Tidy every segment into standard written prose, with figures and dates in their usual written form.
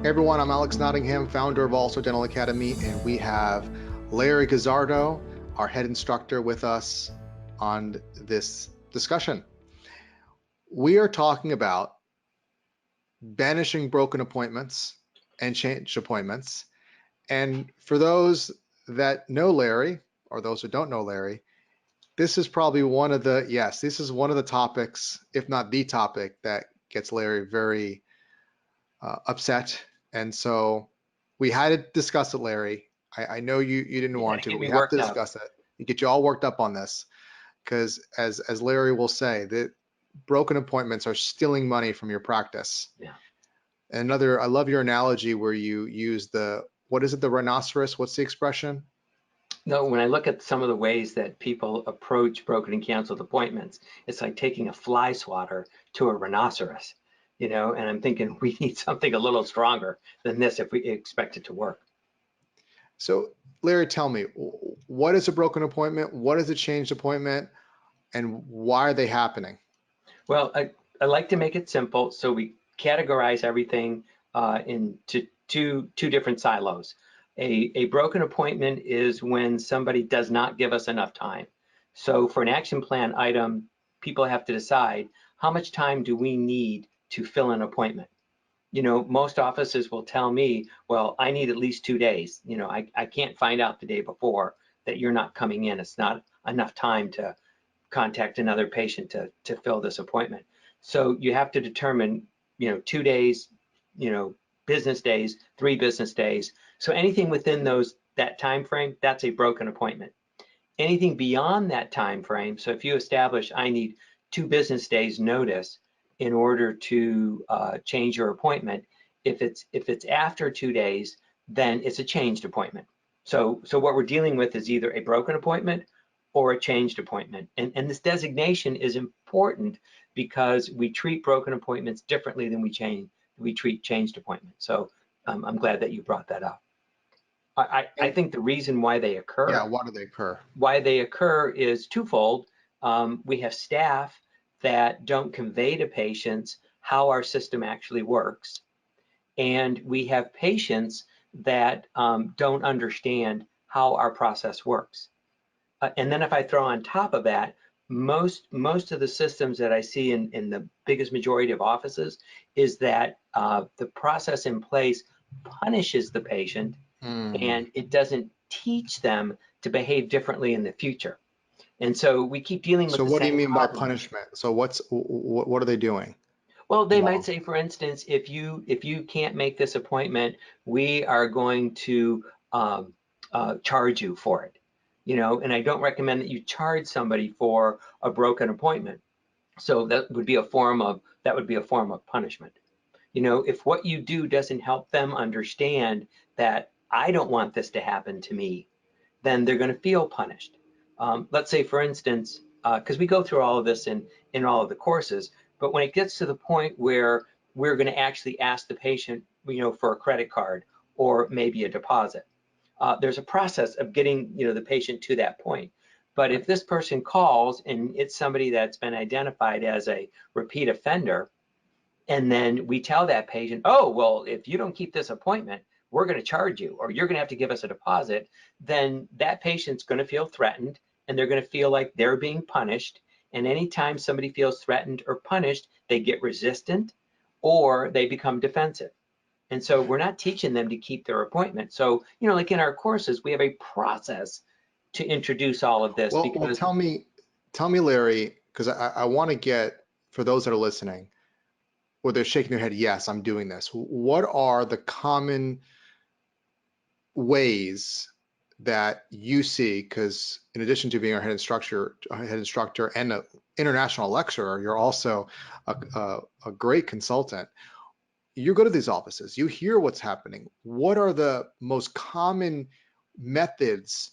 Hey everyone, I'm Alex Nottingham, founder of Also Dental Academy, and we have Larry Guzzardo, our head instructor, with us on this discussion. We are talking about banishing broken appointments and changed appointments. And for those that know Larry, or those who don't know Larry, this is probably one of the topics, if not the topic, that gets Larry very upset. And so we had to discuss it, Larry. I know you didn't Yeah, want to, get but me we have to worked up. discuss it. You get you all worked up on this because as Larry will say, that broken appointments are stealing money from your practice. Yeah. And I love your analogy where you use what is it, the rhinoceros? What's the expression? No, when I look at some of the ways that people approach broken and canceled appointments, it's like taking a fly swatter to a rhinoceros, and I'm thinking we need something a little stronger than this if we expect it to work. So Larry, tell me, what is a broken appointment? What is a changed appointment? And why are they happening? Well, I like to make it simple, so we categorize everything into two different silos. A broken appointment is when somebody does not give us enough time. So for an action plan item, people have to decide how much time do we need to fill an appointment. Most offices will tell me, well, I need at least 2 days. I can't find out the day before that you're not coming in. It's not enough time to contact another patient to fill this appointment. So you have to determine, 2 days, business days, 3 business days. So anything within that time frame, that's a broken appointment. Anything beyond that time frame, so if you establish I need 2 business days notice in order to change your appointment, if it's after 2 days, then it's a changed appointment. So what we're dealing with is either a broken appointment or a changed appointment. And this designation is important because we treat broken appointments differently than we treat changed appointments. So I'm glad that you brought that up. I And think the reason why they yeah, occur why do they occur? is twofold. We have staff that don't convey to patients how our system actually works. And we have patients that don't understand how our process works. And then if I throw on top of that, most of the systems that I see in the biggest majority of offices is that the process in place punishes the patient Hmm. and it doesn't teach them to behave differently in the future. And so we keep dealing with So the what do you same mean by problem. punishment? So what are they doing Well, they might wrong? say, for instance, if you can't make this appointment, we are going to charge you for it. And I don't recommend that you charge somebody for a broken appointment. So that would be a form of punishment. If what you do doesn't help them understand that I don't want this to happen to me, then they're going to feel punished. Let's say, for instance, because we go through all of this in all of the courses, but when it gets to the point where we're going to actually ask the patient, for a credit card or maybe a deposit, there's a process of getting, the patient to that point. But if Right. this person calls and it's somebody that's been identified as a repeat offender, and then we tell that patient, oh, well, if you don't keep this appointment, we're going to charge you, or you're going to have to give us a deposit, then that patient's going to feel threatened and they're going to feel like they're being punished. And anytime somebody feels threatened or punished, they get resistant or they become defensive. And so we're not teaching them to keep their appointment. So, like in our courses, we have a process to introduce all of this Well, because tell me, Larry, because I want to get, for those that are listening, or they're shaking their head, yes, I'm doing this. What are the common ways that you see? Because in addition to being our head instructor and an international lecturer, you're also a great consultant. You go to these offices, you hear what's happening. What are the most common methods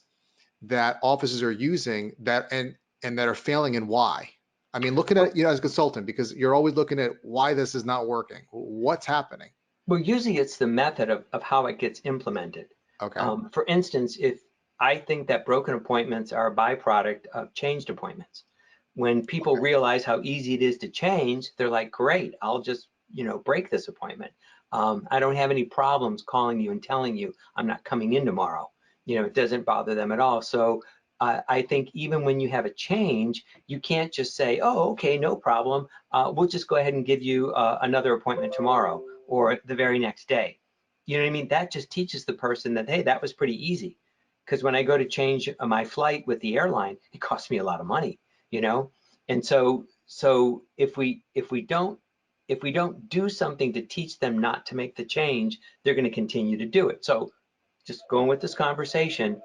that offices are using and that are failing, and why? I mean, looking at well, it, as a consultant, because you're always looking at why this is not working. What's happening? usually it's the method of how it gets implemented. Okay. For instance, if I think that broken appointments are a byproduct of changed appointments. When people Okay. realize how easy it is to change, they're like, great, I'll just break this appointment. I don't have any problems calling you and telling you I'm not coming in tomorrow. It doesn't bother them at all. So I think even when you have a change, you can't just say, oh, okay, no problem. We'll just go ahead and give you another appointment tomorrow or the very next day. You know what I mean? That just teaches the person that, hey, that was pretty easy. Because when I go to change my flight with the airline, it costs me a lot of money, And so if we don't do something to teach them not to make the change, they're going to continue to do it. So just going with this conversation,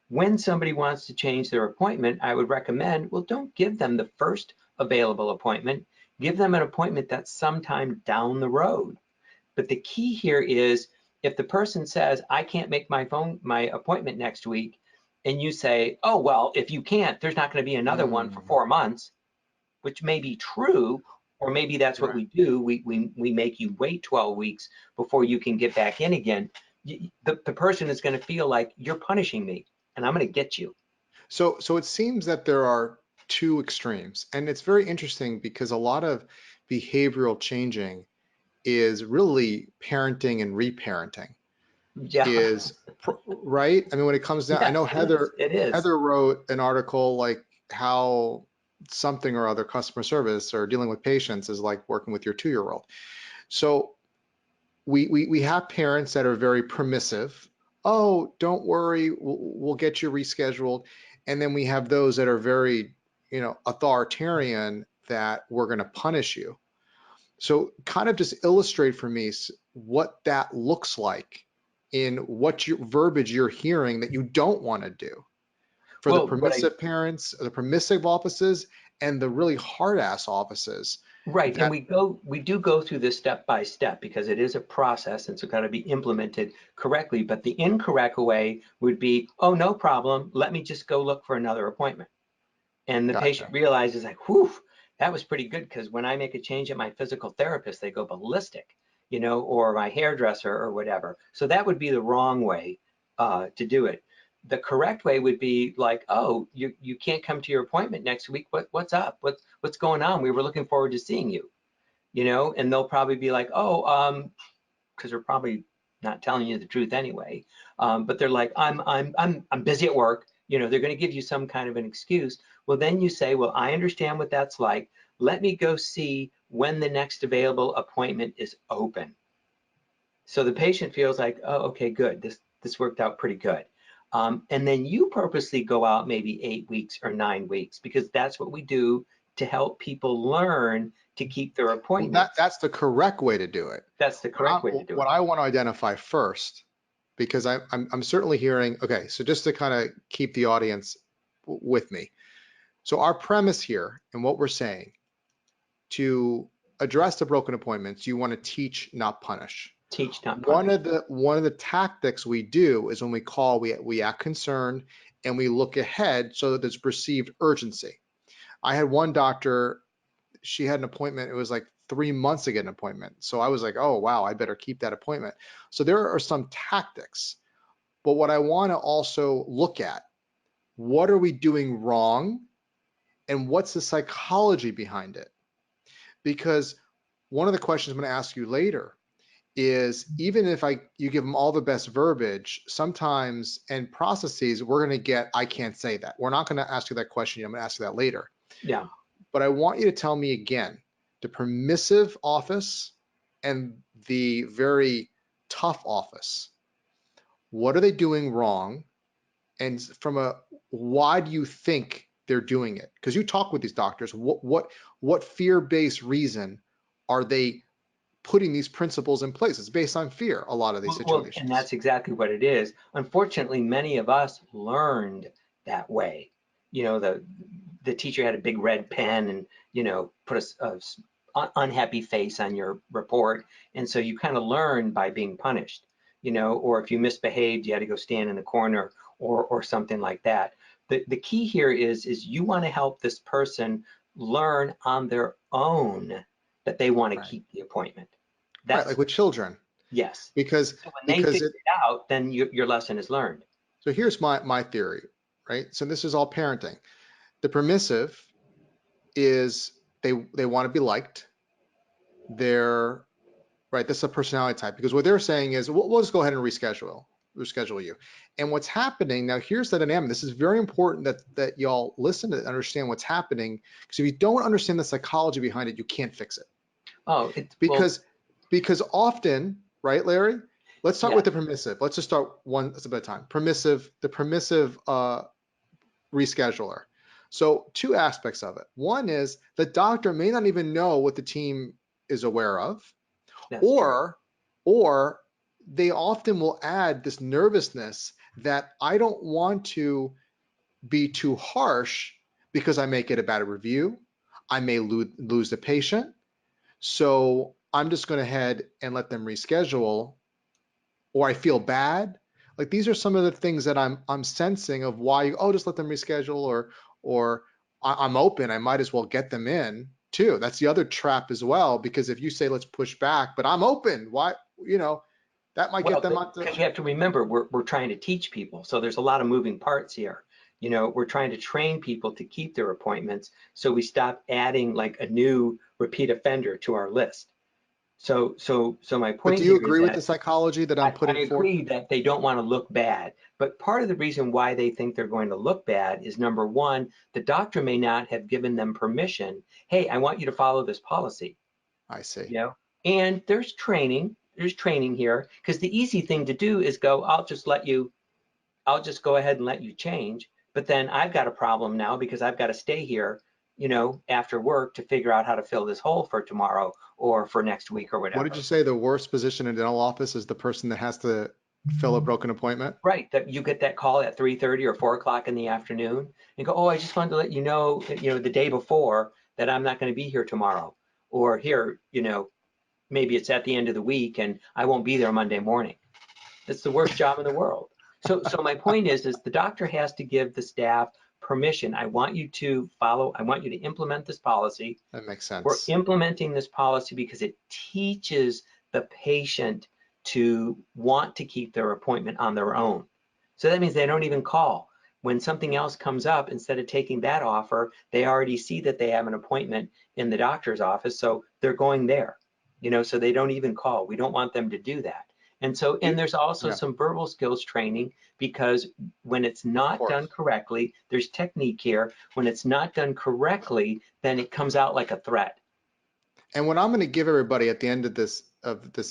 when somebody wants to change their appointment, I would recommend, well, don't give them the first available appointment. Give them an appointment that's sometime down the road. But the key here is if the person says, I can't make my appointment next week, and you say, oh, well, if you can't, there's not going to be another one for 4 months, which may be true, or maybe that's what we do. We make you wait 12 weeks before you can get back in again. The person is going to feel like you're punishing me and I'm going to get you. So it seems that there are two extremes, and it's very interesting because a lot of behavioral changing is really parenting and reparenting. Yeah. Right? I mean, when it comes down, I Yes, know it is. Heather wrote an article like how something or other customer service or dealing with patients is like working with your 2-year-old. So we have parents that are very permissive. Oh, don't worry, we'll get you rescheduled. And then we have those that are very, authoritarian that we're going to punish you. So kind of just illustrate for me what that looks like in what your verbiage you're hearing that you don't want to do for the permissive parents, the permissive offices, and the really hard ass offices. Right, and we do go through this step by step because it is a process and it's got to be implemented correctly. But the incorrect way would be, oh, no problem, let me just go look for another appointment. And the patient realizes like, whew, that was pretty good because when I make a change at my physical therapist, they go ballistic, or my hairdresser or whatever. So that would be the wrong way to do it. The correct way would be like, oh, you can't come to your appointment next week. What's up? What's going on? We were looking forward to seeing you, and they'll probably be like, oh, because they're probably not telling you the truth anyway. But they're like, I'm busy at work. They're going to give you some kind of an excuse. Well, then you say, well, I understand what that's like. Let me go see when the next available appointment is open. So the patient feels like, oh, okay, good. This worked out pretty good. And then you purposely go out maybe 8 weeks or 9 weeks because that's what we do to help people learn to keep their appointments. Well, that's the correct way to do it. That's the correct way to do it. What I want to identify first, because I'm certainly hearing, okay, so just to kind of keep the audience with me. So our premise here and what we're saying, to address the broken appointments, you want to teach, not punish. Teach, not punish. One of the tactics we do is when we call, we act concerned and we look ahead so that there's perceived urgency. I had one doctor, she had an appointment, it was like 3 months to get an appointment. So I was like, oh, wow, I better keep that appointment. So there are some tactics, but what I want to also look at, what are we doing wrong and what's the psychology behind it? Because one of the questions I'm going to ask you later is, even if you give them all the best verbiage, sometimes and processes, we're going to get, I can't say that. We're not going to ask you that question. I'm going to ask you that later. Yeah. But I want you to tell me again, the permissive office and the very tough office, what are they doing wrong? And why do you think they're doing it? Because you talk with these doctors, what fear-based reason are they putting these principles in place? It's based on fear, a lot of these situations. Well, and that's exactly what it is. Unfortunately, many of us learned that way. The teacher had a big red pen and, put a unhappy face on your report. And so you kind of learn by being punished, or if you misbehaved, you had to go stand in the corner or something like that. The key here is you want to help this person learn on their own that they want to keep the appointment. That's right, like with children. Yes. Because so when they figure it out, then your lesson is learned. So here's my theory, right? So this is all parenting. The permissive is they want to be liked. They're right? This is a personality type, because what they're saying is, we'll just go ahead and reschedule you. And what's happening now, here's the dynamic. This is very important that y'all listen to understand what's happening, because if you don't understand the psychology behind it, you can't fix it. Oh, it's well, Because often, right, Larry? Let's start with yeah. the permissive. Let's just start one step at a time. The permissive rescheduler. So two aspects of it. One is the doctor may not even know what the team is aware of, That's true. or they often will add this nervousness that I don't want to be too harsh because I may get a bad review. I may lose the patient. So I'm just going to head and let them reschedule, or I feel bad. Like, these are some of the things that I'm sensing of why, oh, just let them reschedule, or I'm open, I might as well get them in too. That's the other trap as well, because if you say let's push back, but I'm open, why, that might get Well, them out to. because you have to remember, we're trying to teach people. So there's a lot of moving parts here. We're trying to train people to keep their appointments. So we stop adding like a new repeat offender to our list. So my But do point you here is agree with the that psychology that I'm I putting forth? agree that they don't want to look bad. But part of the reason why they think they're going to look bad is, number one, the doctor may not have given them permission. Hey, I want you to follow this policy. I see. you know and there's training here, because the easy thing to do is go, I'll just go ahead and let you change, but then I've got a problem now because I've got to stay here after work to figure out how to fill this hole for tomorrow or for next week or What did whatever. you say the worst position in a dental office is? The person that has to fill a broken appointment? Right, that you get that call at 3:30 or 4 o'clock in the afternoon and go, oh, I just wanted to let you know, the day before, that I'm not going to be here tomorrow, or here, maybe it's at the end of the week and I won't be there Monday morning. It's the worst job in the world. So my point is the doctor has to give the staff permission. I want you to implement this policy. That makes We're sense. implementing this policy because it teaches the patient to want to keep their appointment on their own. So that means they don't even call. When something else comes up, instead of taking that offer, they already see that they have an appointment in the doctor's office, so they're going there. So they don't even call. We don't want them to do that. And there's also Yeah, some verbal skills training, because when it's of not done course. correctly, there's technique here. When it's not done correctly, then it comes out like a threat. And what I'm going to give everybody at the end of this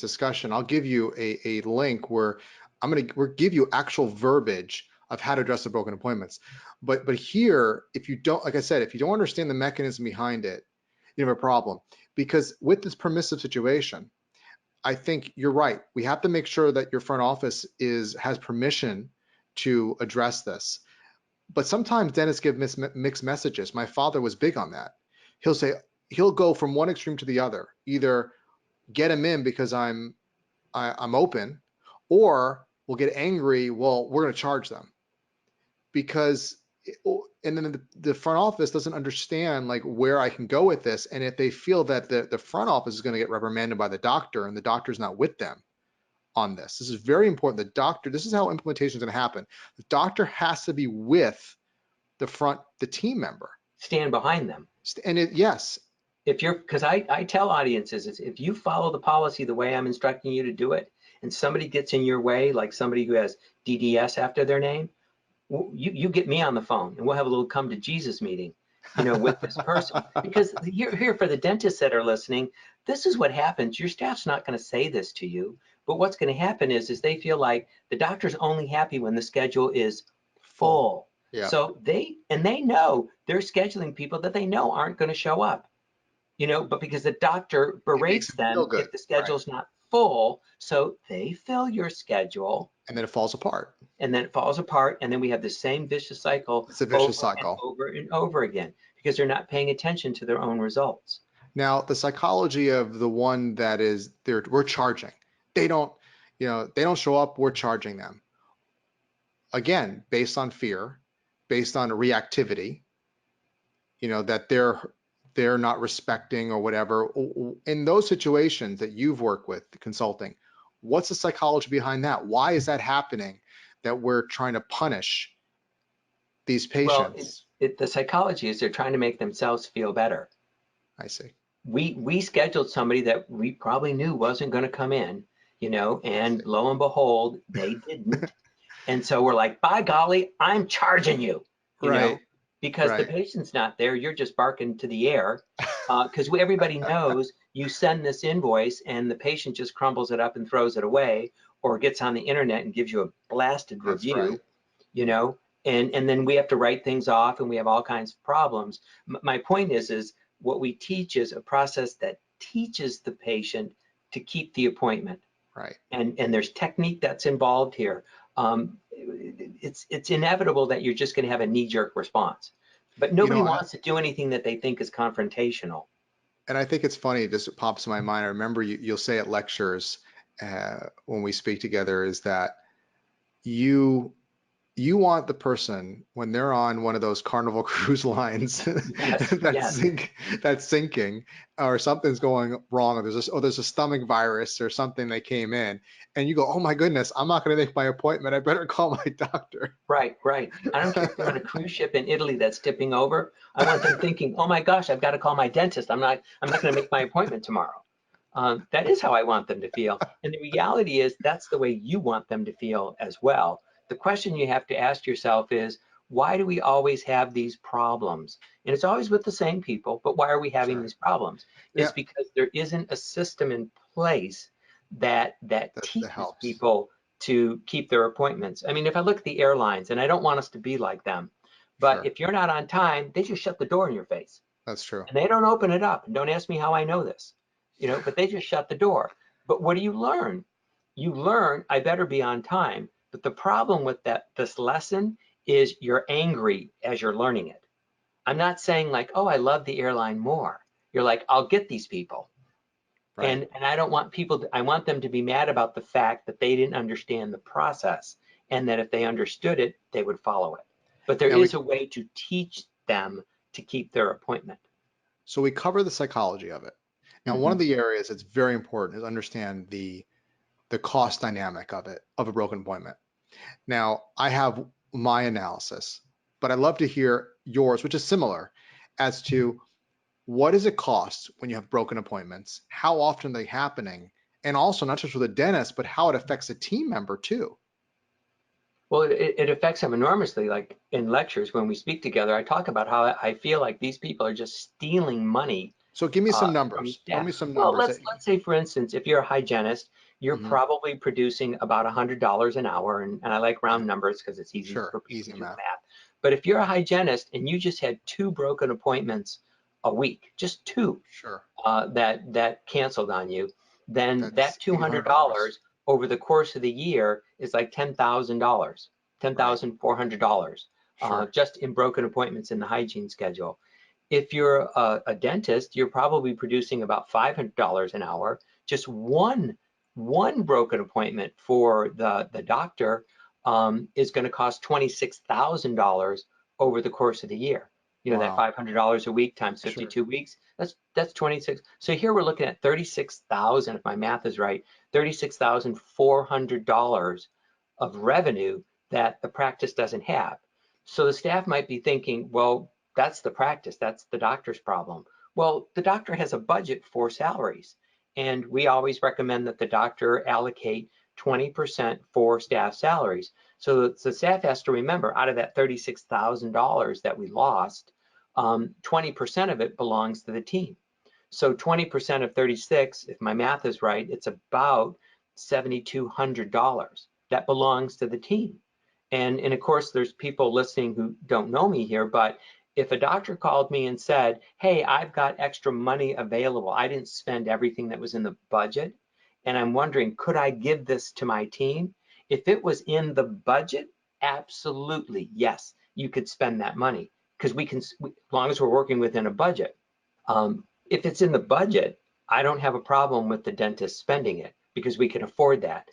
discussion, I'll give you a link where we'll give you actual verbiage of how to address the broken appointments. But here, if you don't, like I said, if you don't understand the mechanism behind it, you have a problem. Because with this permissive situation, I think you're right. We have to make sure that your front office has permission to address this. But sometimes dentists give mixed messages. My father was big on that. He'll say, he'll go from one extreme to the other. Either get him in because I'm open, or we'll get angry. Well, we're going to charge them because, and then the front office doesn't understand like where I can go with this. And if they feel that the front office is going to get reprimanded by the doctor and the doctor's not with them on this is very important. This is how implementation is going to happen. The doctor has to be with the team member. Stand behind them. And yes. Because I tell audiences, is if you follow the policy the way I'm instructing you to do it, and somebody gets in your way, like somebody who has DDS after their name, you get me on the phone and we'll have a little come to Jesus meeting, with this person. Because here for the dentists that are listening, this is what happens. Your staff's not going to say this to you, but what's going to happen is they feel like the doctor's only happy when the schedule is Full. full. Yeah. So they know they're scheduling people that they know aren't going to show up. But because the doctor It makes berates him feel them good. if the Right. schedule's not full, so they fill your schedule, And then it falls apart. and then it falls apart, and then we have the same vicious cycle It's a vicious over and cycle. over and over again, because they're not paying attention to their own results. Now, the psychology of the one that is there, we're charging. They don't, they don't show up, we're charging them. Again, based on fear, based on reactivity, that they're not respecting or whatever. In those situations that you've worked with consulting, what's the psychology behind that? Why is that happening, that we're trying to punish these Well, patients? the psychology is they're trying to make themselves feel better. I see. we scheduled somebody that we probably knew wasn't going to come in, and lo and behold, they didn't. And so we're like, by golly, I'm charging you, Right. because the Right. patient's not there. You're just barking to the air, because everybody knows you send this invoice and the patient just crumbles it up and throws it away, or gets on the internet and gives you a blasted That's right. review, and then we have to write things off and we have all kinds of problems. My point is what we teach is a process that teaches the patient to keep the appointment. Right. And there's technique that's involved here. It's inevitable that you're just going to have a knee-jerk response, but nobody wants to do anything that they think is confrontational. And I think it's funny, it just pops in my mind. I remember you'll say at lectures when we speak together is that you want the person when they're on one of those Carnival cruise lines Yes, yes. that's sinking, or something's going wrong, or there's a stomach virus or something that came in, and you go, oh my goodness, I'm not going to make my appointment. I better call my doctor. Right. I don't care if they're on a cruise ship in Italy that's tipping over. I want them thinking, oh my gosh, I've got to call my dentist. I'm not going to make my appointment tomorrow. That is how I want them to feel. And the reality is that's the way you want them to feel as well. The question you have to ask yourself is, why do we always have these problems? And it's always with the same people, but why are we having these problems? It's because there isn't a system in place that teaches helps people to keep their appointments. I mean, if I look at the airlines, and I don't want us to be like them, but if you're not on time, they just shut the door in your face. That's true. And they don't open it up. And don't ask me how I know this, but they just shut the door. But what do you learn? You learn, I better be on time. But the problem with this lesson is you're angry as you're learning it. I'm not saying like, oh, I love the airline more. You're like, I'll get these people. Right. And I don't want people I want them to be mad about the fact that they didn't understand the process, and that if they understood it, they would follow it. But there is a way to teach them to keep their appointment. So we cover the psychology of it. Now, one of the areas that's very important is understand the cost dynamic of a broken appointment. Now, I have my analysis, but I'd love to hear yours, which is similar, as to what does it cost when you have broken appointments, how often are they happening, and also not just with a dentist, but how it affects a team member too. Well, it affects them enormously. Like in lectures, when we speak together, I talk about how I feel like these people are just stealing money. So give me some From numbers. Give staff. me some Well, numbers. let's say, for instance, if you're a hygienist, you're probably producing about $100 an hour, and I like round numbers because it's easy for people Easy to do math. math. But if you're a hygienist and you just had 2 broken appointments a week, just 2, that canceled on you, then That's that $200 over the course of the year is like $10,000, $10,400, just in broken appointments in the hygiene schedule. If you're a dentist, you're probably producing about $500 an hour. Just one broken appointment for the doctor is going to cost $26,000 over the course of the year. That $500 a week times 52 weeks, that's 26. So here we're looking at 36,000, if my math is right, $36,400 of revenue that the practice doesn't have. So the staff might be thinking, well, that's the practice, that's the doctor's problem. Well, the doctor has a budget for salaries, and we always recommend that the doctor allocate 20% for staff salaries. So the staff has to remember, out of that $36,000 that we lost, 20% of it belongs to the team. So 20% of 36, if my math is right, it's about $7,200 that belongs to the team. And of course, there's people listening who don't know me here, but if a doctor called me and said, hey, I've got extra money available, I didn't spend everything that was in the budget, and I'm wondering, could I give this to my team? If it was in the budget, absolutely, yes, you could spend that money, because as long as we're working within a budget. If it's in the budget, I don't have a problem with the dentist spending it, because we can afford that.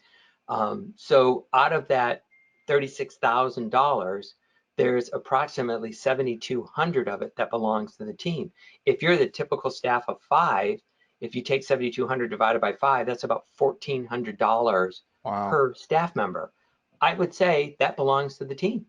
So out of that $36,000, there's approximately 7,200 of it that belongs to the team. If you're the typical staff of 5, if you take 7,200 divided by 5, that's about $1,400 per staff member. I would say that belongs to the team.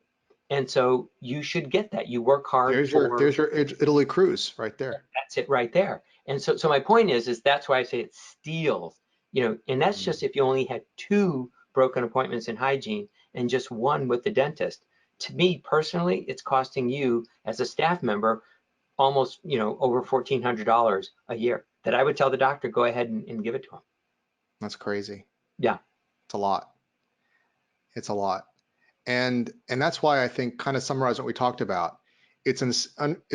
And so you should get that. You work hard. There's your Italy cruise right there. That's it right there. And so my point is that's why I say it steals, and that's just if you only had 2 broken appointments in hygiene and just 1 with the dentist. To me personally, it's costing you as a staff member almost, over $1,400 a year that I would tell the doctor, go ahead and give it to him. That's crazy. Yeah. It's a lot. It's a lot. And that's why I think, kind of summarize what we talked about. It's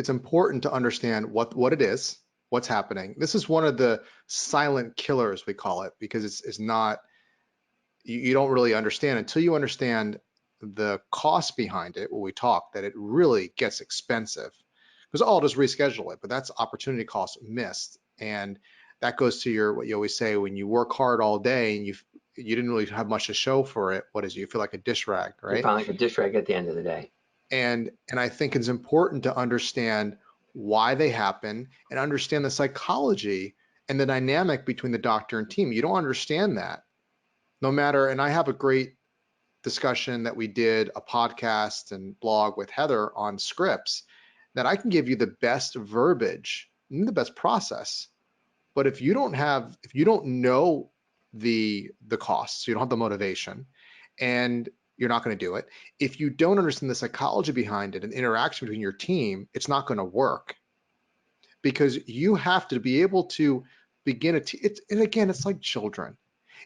important to understand what it is, what's happening. This is one of the silent killers, we call it, because it's not, you don't really understand until you understand the cost behind it. When we talk that it really gets expensive, because I'll just reschedule it, but that's opportunity cost missed. And that goes to what you always say, when you work hard all day and you didn't really have much to show for it. What is it? You feel like a dish rag, right? You feel like a dish rag at the end of the day. And I think it's important to understand why they happen and understand the psychology and the dynamic between the doctor and team. You don't understand that, no matter. And I have a great discussion that we did, a podcast and blog with Heather on scripts, that I can give you the best verbiage and the best process. But if you don't know the costs, you don't have the motivation, and you're not going to do it. If you don't understand the psychology behind it and interaction between your team, it's not going to work, because you have to be able to begin and again, it's like children.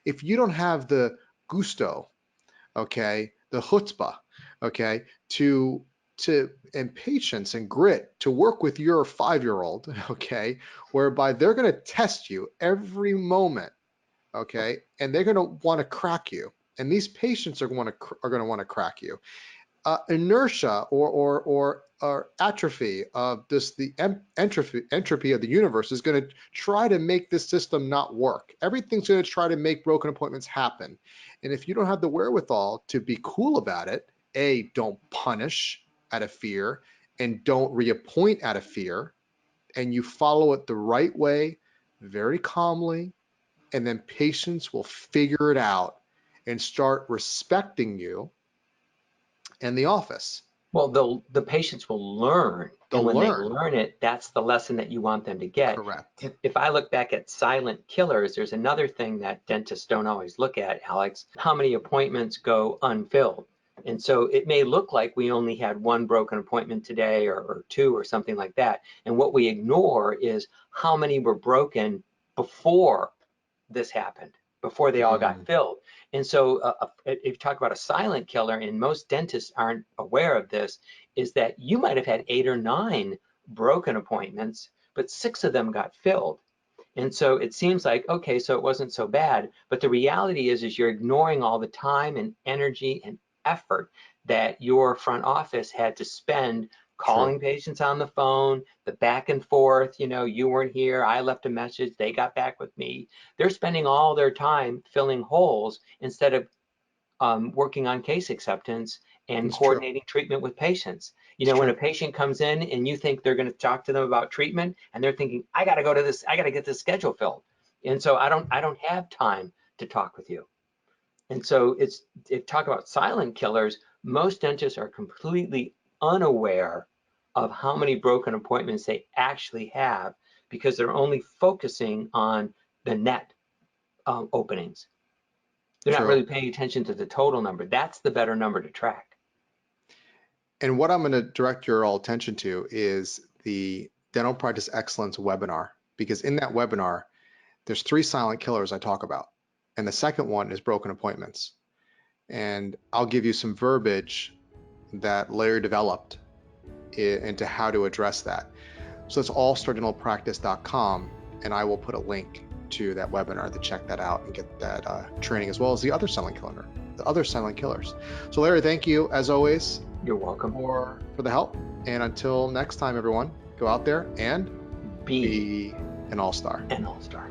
If you don't have the gusto, okay, the chutzpah, okay, and patience and grit to work with your 5-year-old, okay, whereby they're going to test you every moment, okay, and they're going to want to crack you, and these patients are going to want to crack you. Inertia or atrophy of the entropy of the universe is going to try to make this system not work. Everything's going to try to make broken appointments happen. And if you don't have the wherewithal to be cool about it, don't punish out of fear, and don't reappoint out of fear, and you follow it the right way, very calmly, and then patients will figure it out and start respecting you in the office. Well, the patients will learn. They'll and when learn. they learn it, that's the lesson that you want them to get. Correct. If I look back at silent killers, there's another thing that dentists don't always look at, Alex, how many appointments go unfilled. And so it may look like we only had 1 broken appointment today or 2 or something like that. And what we ignore is how many were broken before this happened, before they all got filled. And so if you talk about a silent killer, and most dentists aren't aware of this, is that you might have had 8 or 9 broken appointments, but 6 of them got filled. And so it seems like, okay, so it wasn't so bad. But the reality is you're ignoring all the time and energy and effort that your front office had to spend calling patients on the phone, the back and forth, you weren't here, I left a message, they got back with me. They're spending all their time filling holes instead of working on case acceptance and coordinating treatment with patients. When a patient comes in and you think they're going to talk to them about treatment, and they're thinking, I got to go to this, I got to get this schedule filled. And so I don't have time to talk with you. And so talk about silent killers, most dentists are completely unaware of how many broken appointments they actually have, because they're only focusing on the net openings. They're not really paying attention to the total number. That's the better number to track. And what I'm going to direct your all attention to is the Dental Practice Excellence webinar, because in that webinar, there's 3 silent killers I talk about. And the second one is broken appointments. And I'll give you some verbiage that Larry developed into how to address that. So it's allstardentalpractice.com, and I will put a link to that webinar to check that out and get that training, as well as the other silent killers. So Larry, thank you as always. You're welcome. For the help. And until next time, everyone, go out there and be an all-star. An all-star.